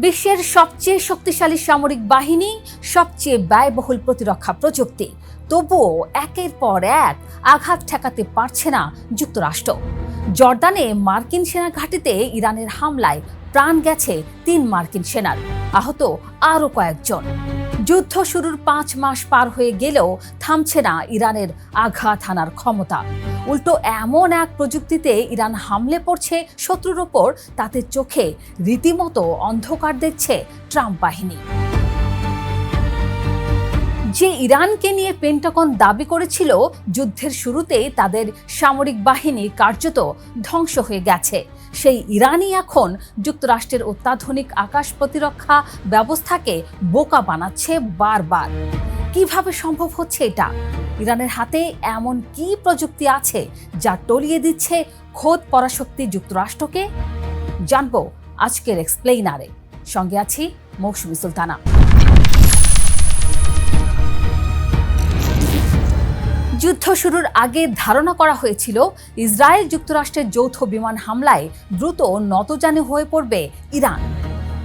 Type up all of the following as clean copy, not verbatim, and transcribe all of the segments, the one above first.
বিশ্বের সবচেয়ে শক্তিশালী সামরিক বাহিনী, সবচেয়ে ব্যয়বহুল প্রতিরক্ষা প্রযুক্তি, তবুও একের পর এক আঘাত ঠেকাতে পারছে না যুক্তরাষ্ট্র। জর্দানে মার্কিন সেনা ঘাঁটিতে ইরানের হামলায় প্রাণ গেছে ৩ মার্কিন সেনার, আহত আরও কয়েকজন। যুদ্ধ শুরুর ৫ মাস পার হয়ে গেলেও থামছে না ইরানের আঘাত হানার ক্ষমতা। উল্টো এমন এক প্রযুক্তিতে ইরান হামলে পড়ছে শত্রুর ওপর, তাতে চোখে রীতিমতো অন্ধকার দেখছে ট্রাম্প বাহিনী। যে ইরানকে নিয়ে পেন্টাগন দাবি করেছিল যুদ্ধের শুরুতেই তাদের সামরিক বাহিনী কার্যত ধ্বংস হয়ে গেছে, সেই ইরানই এখন যুক্তরাষ্ট্রের অত্যাধুনিক আকাশ প্রতিরক্ষা ব্যবস্থাকে বোকা বানাচ্ছে বারবার। কিভাবে সম্ভব হচ্ছে এটা? ইরানের হাতে এমন কি প্রযুক্তি আছে যা টলিয়ে দিচ্ছে খোদ পরাশক্তি যুক্তরাষ্ট্রকে? জানবো আজকের এক্সপ্লেইনারে। সঙ্গে আছি মৌসুমী সুলতানা। যুদ্ধ শুরুর আগে ধারণা করা হয়েছিল ইসরায়েল যুক্তরাষ্ট্রের যৌথ বিমান হামলায় দ্রুত নতজানু হয়ে পড়বে ইরান,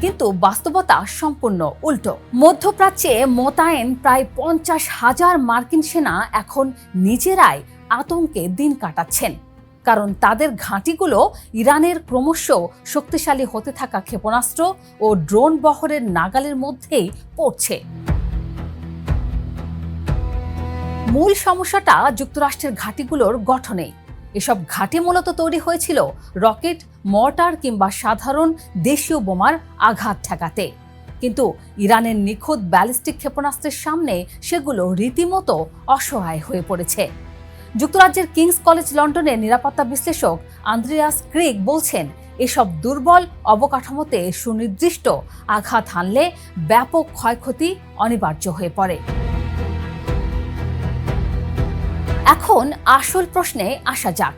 কিন্তু বাস্তবতা সম্পূর্ণ উল্টো। মধ্যপ্রাচ্যে মোতায়েন প্রায় ৫০,০০০ মার্কিন সেনা এখন নিজেরাই আতঙ্কে দিন কাটাচ্ছেন, কারণ তাদের ঘাঁটিগুলো ইরানের ক্রমশ শক্তিশালী হতে থাকা ক্ষেপণাস্ত্র ও ড্রোন বহরের নাগালের মধ্যেই পড়ছে। মূল সমস্যাটা যুক্তরাষ্ট্রের ঘাঁটিগুলোর গঠনে। এসব ঘাঁটি মূলত তৈরি হয়েছিল রকেট, মর্টার কিংবা সাধারণ দেশীয় বোমার আঘাত ঠেকাতে, কিন্তু ইরানের নিখুঁত ব্যালিস্টিক ক্ষেপণাস্ত্রের সামনে সেগুলো রীতিমতো অসহায় হয়ে পড়েছে। যুক্তরাজ্যের কিংস কলেজ লন্ডনের নিরাপত্তা বিশ্লেষক আন্দ্রেয়াস ক্রিগ বলছেন, এসব দুর্বল অবকাঠামোতে সুনির্দিষ্ট আঘাত হানলে ব্যাপক ক্ষয়ক্ষতি অনিবার্য হয়ে পড়ে। এখন আসল প্রশ্নে আসা যাক,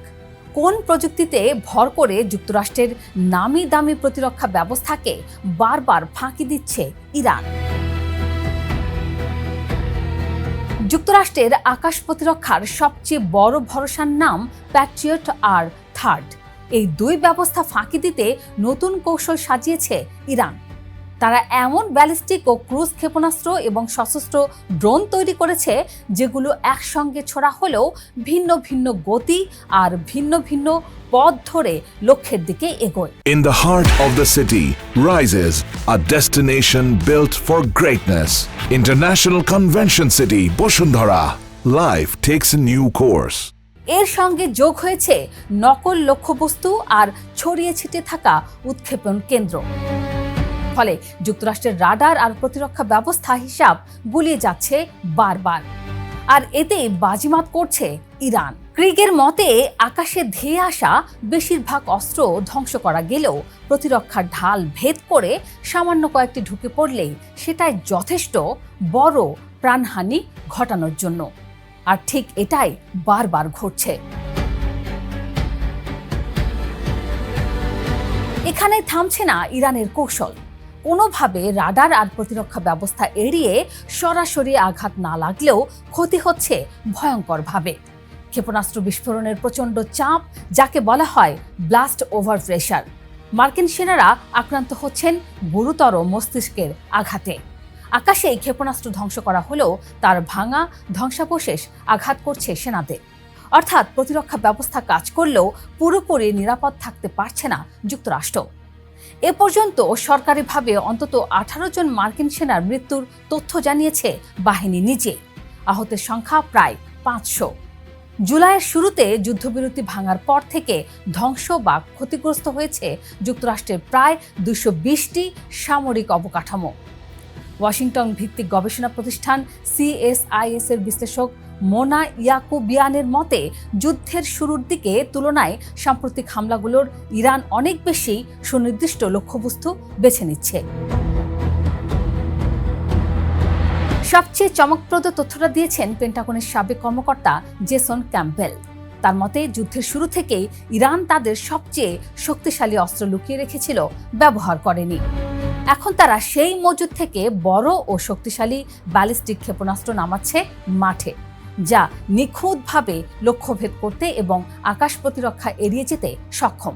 কোন প্রযুক্তিতে ভর করে যুক্তরাষ্ট্রের নামি দামি প্রতিরক্ষা ব্যবস্থাকে বারবার ফাঁকি দিচ্ছে ইরান? যুক্তরাষ্ট্রের আকাশ প্রতিরক্ষার সবচেয়ে বড় ভরসার নাম প্যাট্রিয়ট আর থার্ড। এই দুই ব্যবস্থা ফাঁকি দিতে নতুন কৌশল সাজিয়েছে ইরান। তারা এমন ব্যালিস্টিক ও ক্রুজ ক্ষেপণাস্ত্র এবং সশস্ত্র ড্রোন তৈরি করেছে যেগুলো একসঙ্গে ছোড়া হলেও ভিন্ন ভিন্ন গতি আর ভিন্ন ভিন্ন পথ ধরে লক্ষ্যের দিকে এগোয়। In the heart of the city rises a destination built for greatness. International Convention City, Bosundhara. Life takes a new course. এর সঙ্গে যোগ হয়েছে নকল লক্ষ্যবস্তু আর ছড়িয়ে ছিটিয়ে থাকা উৎক্ষেপণ কেন্দ্র। ফলে যুক্তরাষ্ট্রের রাডার আর প্রতিরক্ষা ব্যবস্থা হিসাব গুলিয়ে যাচ্ছে বারবার, আর এতে বাজিমাত করছে ইরান। ক্রিগের মতে, আকাশে ধেয়ে আসা বেশিরভাগ অস্ত্র ধ্বংস করা গেলেও প্রতিরক্ষার ঢাল ভেদ করে সামান্য কয়েকটি ঢুকে পড়লেই সেটাই যথেষ্ট বড় প্রাণহানি ঘটানোর জন্য, আর ঠিক এটাই বারবার ঘটছে। এখানে থামছে না ইরানের কৌশল। কোনোভাবে রাডার আর প্রতিরক্ষা ব্যবস্থা এড়িয়ে সরাসরি আঘাত না লাগলেও ক্ষতি হচ্ছে ভয়ঙ্করভাবে। ক্ষেপণাস্ত্র বিস্ফোরণের প্রচণ্ড চাপ, যাকে বলা হয় ব্লাস্ট ওভার প্রেশার। মার্কিন সেনারা আক্রান্ত হচ্ছেন গুরুতর মস্তিষ্কের আঘাতে। আকাশে ক্ষেপণাস্ত্র ধ্বংস করা হলেও তার ভাঙা ধ্বংসাবশেষ আঘাত করছে সেনাদের। অর্থাৎ প্রতিরক্ষা ব্যবস্থা কাজ করলেও পুরোপুরি নিরাপদ থাকতে পারছে না যুক্তরাষ্ট্র। এ পর্যন্ত সরকারিভাবে অন্তত 18 জন মার্কিন সেনার মৃত্যুর তথ্য জানিয়েছে বাহিনী নিজে। আহতের সংখ্যা প্রায় 500। জুলাইয়ের শুরুতে যুদ্ধবিরতি ভাঙার পর থেকে ধ্বংস বা ক্ষতিগ্রস্ত হয়েছে যুক্তরাষ্ট্রের প্রায় 220টি সামরিক অবকাঠামো। ওয়াশিংটন ভিত্তিক গবেষণা প্রতিষ্ঠান CSIS এর বিশ্লেষক মোনা ইয়াকুবিয়ানের মতে, যুদ্ধের শুরুর দিকে তুলনায় সাম্প্রতিক হামলাগুলোর ইরান অনেক বেশি সুনির্দিষ্ট লক্ষ্যবস্তু বেছে নিচ্ছে। সবচেয়ে চমকপ্রদ তথ্যটা দিয়েছেন পেন্টাগনের সাবেক কর্মকর্তা জেসন ক্যাম্পবেল। তার মতে, যুদ্ধের শুরু থেকেই ইরান তাদের সবচেয়ে শক্তিশালী অস্ত্র লুকিয়ে রেখেছিল, ব্যবহার করেনি। এখন তারা সেই মজুদ থেকে বড় ও শক্তিশালী ব্যালিস্টিক ক্ষেপণাস্ত্র নামাচ্ছে মাঠে, যা নিখুঁতভাবে লক্ষ্যভেদ করতে এবং আকাশ প্রতিরক্ষা এড়িয়ে যেতে সক্ষম।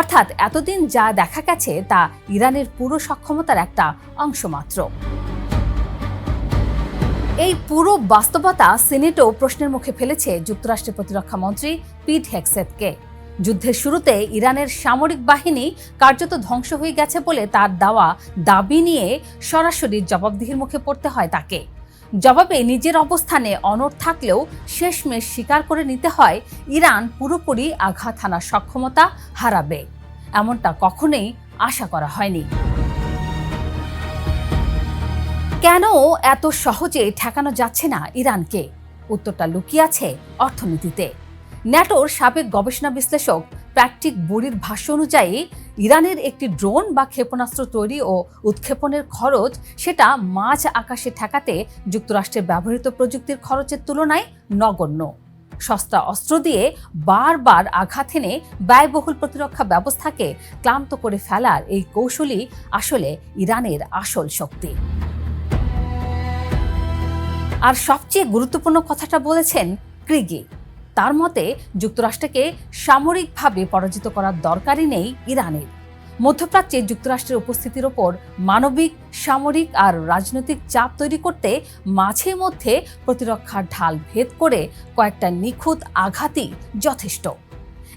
অর্থাৎ এতদিন যা দেখা গেছে তা ইরানের পুরো সক্ষমতার একটা অংশ মাত্র। এই পুরো বাস্তবতা সিনেটও প্রশ্নের মুখে ফেলেছে যুক্তরাষ্ট্রের প্রতিরক্ষা মন্ত্রী পিট হেগসেথকে। যুদ্ধের শুরুতে ইরানের সামরিক বাহিনী কার্যত ধ্বংস হয়ে গেছে বলে তার দেওয়া দাবি নিয়ে সরাসরি জবাবদিহির মুখে পড়তে হয় তাকে। জবাবে নিজের অবস্থানে অনড় থাকলেও শেষমেশ স্বীকার করে নিতে হয় ইরান পুরোপুরি আঘাত হানার সক্ষমতা হারাবে। এমনটা কখনোই আশা করা হয়নি। কেন এত সহজে ঠেকানো যাচ্ছে না ইরানকে? উত্তরটা লুকিয়ে আছে অর্থনীতিতে। ন্যাটোর সাবেক গবেষণা বিশ্লেষক প্যাট্রিক বুরির ভাষ্য অনুযায়ী ইরানের একটি ড্রোন বা ক্ষেপণাস্ত্র তৈরি ও উৎক্ষেপণের খরচ সেটা মাঝ আকাশে ঠেকাতে যুক্তরাষ্ট্রের ব্যবহৃত প্রযুক্তির খরচের তুলনায় নগণ্য। সস্তা অস্ত্র দিয়ে বারবার আঘাত এনে ব্যয়বহুল প্রতিরক্ষা ব্যবস্থাকে ক্লান্ত করে ফেলার এই কৌশলই আসলে ইরানের আসল শক্তি। আর সবচেয়ে গুরুত্বপূর্ণ কথাটা বলেছেন ক্রিগি। তার মতে যুক্তরাষ্ট্রকে সামরিকভাবে পরাজিত করার দরকারই নেই ইরানের। মধ্যপ্রাচ্যে যুক্তরাষ্ট্রের উপস্থিতির ওপর মানবিক, সামরিক আর রাজনৈতিক চাপ তৈরি করতে মাঝে মধ্যে প্রতিরক্ষার ঢাল ভেদ করে কয়েকটা নিখুঁত আঘাতই যথেষ্ট।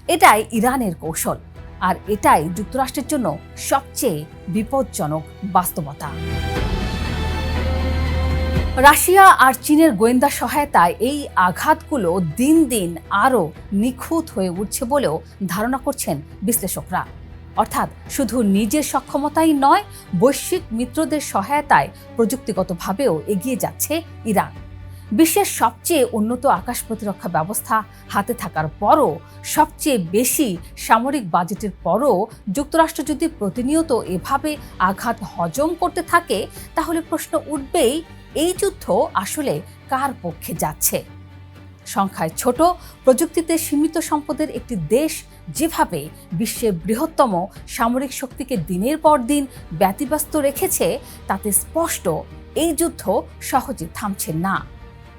এটাই ইরানের কৌশল, আর এটাই যুক্তরাষ্ট্রের জন্য সবচেয়ে বিপজ্জনক বাস্তবতা। রাশিয়া আর চীনের গোয়েন্দা সহায়তায় এই আঘাতগুলো দিন দিন আরও নিখুঁত হয়ে উঠছে বলেও ধারণা করছেন বিশ্লেষকরা। অর্থাৎ শুধু নিজের সক্ষমতাই নয়, বৈশ্বিক মিত্রদের সহায়তায় প্রযুক্তিগতভাবেও এগিয়ে যাচ্ছে ইরান। বিশ্বের সবচেয়ে উন্নত আকাশ প্রতিরক্ষা ব্যবস্থা হাতে থাকার পরও, সবচেয়ে বেশি সামরিক বাজেটের পরও যুক্তরাষ্ট্র যদি প্রতিনিয়ত এভাবে আঘাত হজম করতে থাকে, তাহলে প্রশ্ন উঠবেই, এই যুদ্ধ আসলে কার পক্ষে যাচ্ছে? সংখ্যায় ছোট, প্রযুক্তিতে সীমিত সম্পদের একটি দেশ যেভাবে বিশ্বের বৃহত্তম সামরিক শক্তিকে দিনের পর দিন ব্যতিব্যস্ত রেখেছে, তাতে স্পষ্ট এই যুদ্ধ সহজে থামছে না।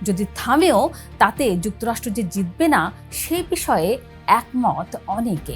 যদি থামেও, তাতে যুক্তরাষ্ট্র যে জিতবে না, সে বিষয়ে একমত অনেকে।